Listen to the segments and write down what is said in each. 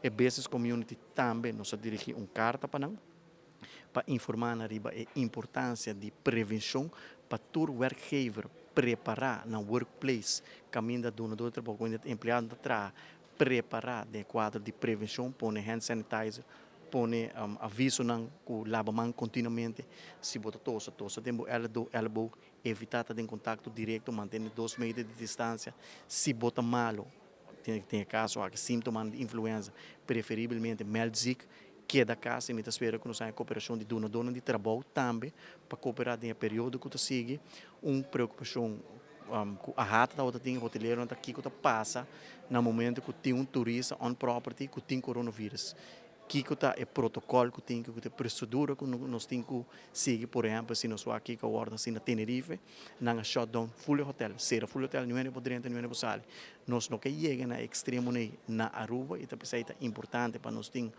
E business community também nós dirigir carta para informar arriba a importância de prevenção para todo werkgever preparar na workplace caminho da dona do outro quando o empregado está preparar de quadro de prevenção põe hand sanitizer põe aviso não que lava mão continuamente se bota tosse tempo elbow evitar ter contato direto manter 2 metros de distância se bota malo tem caso há sintomas de influenza preferivelmente melzik que é da casa, e me espera que nós tenhamos cooperação de dona de trabalho também, para cooperar em período que você sigue, preocupação com a rata da outra tem hoteleiro aqui que passa no momento que tem turista on property que tem coronavírus. Que é protocolo que tem que procedura que nós temos que seguir, por exemplo, se nós aqui que agora assim na Tenerife, na shutdown full hotel, será full hotel não é podrente não é possível. Nós não que chega na extremo na Aruba e também é importante para nós ter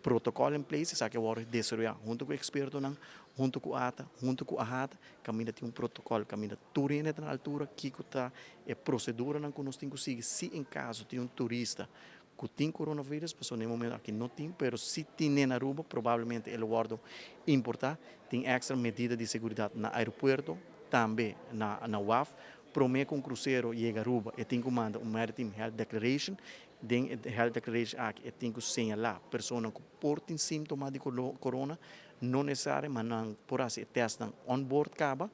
protocolo em place, sabe que agora desenvolver junto com o experto não, junto com a ata, junto com a rata, caminha tem protocolo, caminha turina na altura que está é procedura não que nós temos que seguir, se em caso tem turista que tem coronavírus, pessoal, no momento aqui não tem, mas se tem na Aruba, provavelmente ele guarda importar, tem extra medida de segurança no aeroporto, também na UAF, promete que um cruzeiro chega a Aruba e tem que mandar Maritime Health Declaration, den Health Declaration aqui, tem que señalar pessoas que portem sintomas de corona, não necessário, mas não por assim, testam on board acaba,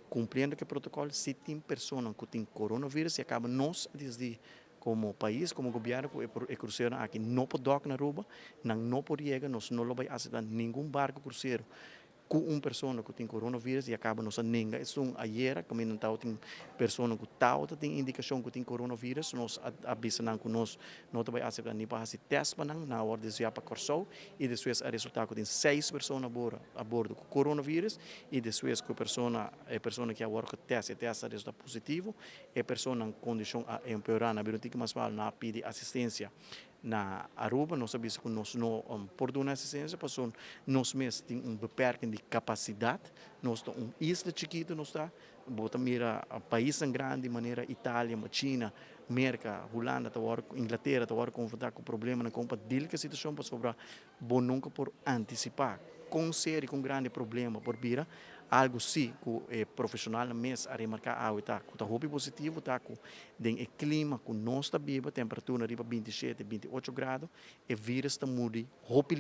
cumprindo que protocolo, se tem pessoas que têm coronavírus, e acaba nós, desde como país, como governo, o cruzeiro aqui não pode dock na Aruba, não pode chegar, nós não vai aceitar nenhum barco cruzeiro com uma pessoa que tem coronavírus e acaba não ninguém. Isso ayer, como não tem pessoa que tem indicação que tem coronavírus, nós avisamos que nós não vai aceitar nem para fazer teste na hora de ir para Corsou e depois o resultado que tem 6 pessoas a bordo com coronavírus e depois que a pessoa que agora que teste resultado positivo, a pessoa em condição a empeorar, na verdade, mas não pede assistência na Aruba, nós sabemos que nós não podemos dar assistência, porque nós mesmos temos beperking de capacidade, nós estamos uma isla chiquita, nós está, bota mira países grandes, de maneira Itália, China, América, Holanda, Inglaterra, está confrontar com o problema na compra dele que a situação para sobrar, bom nunca por antecipar, com sério, com grande problema, por vir algo sim que o profissional mesmo a remarcar está com o positivo, está com o clima que nós está vivo, temperatura arriba 27, 28 graus, e vírus está mudo, roupa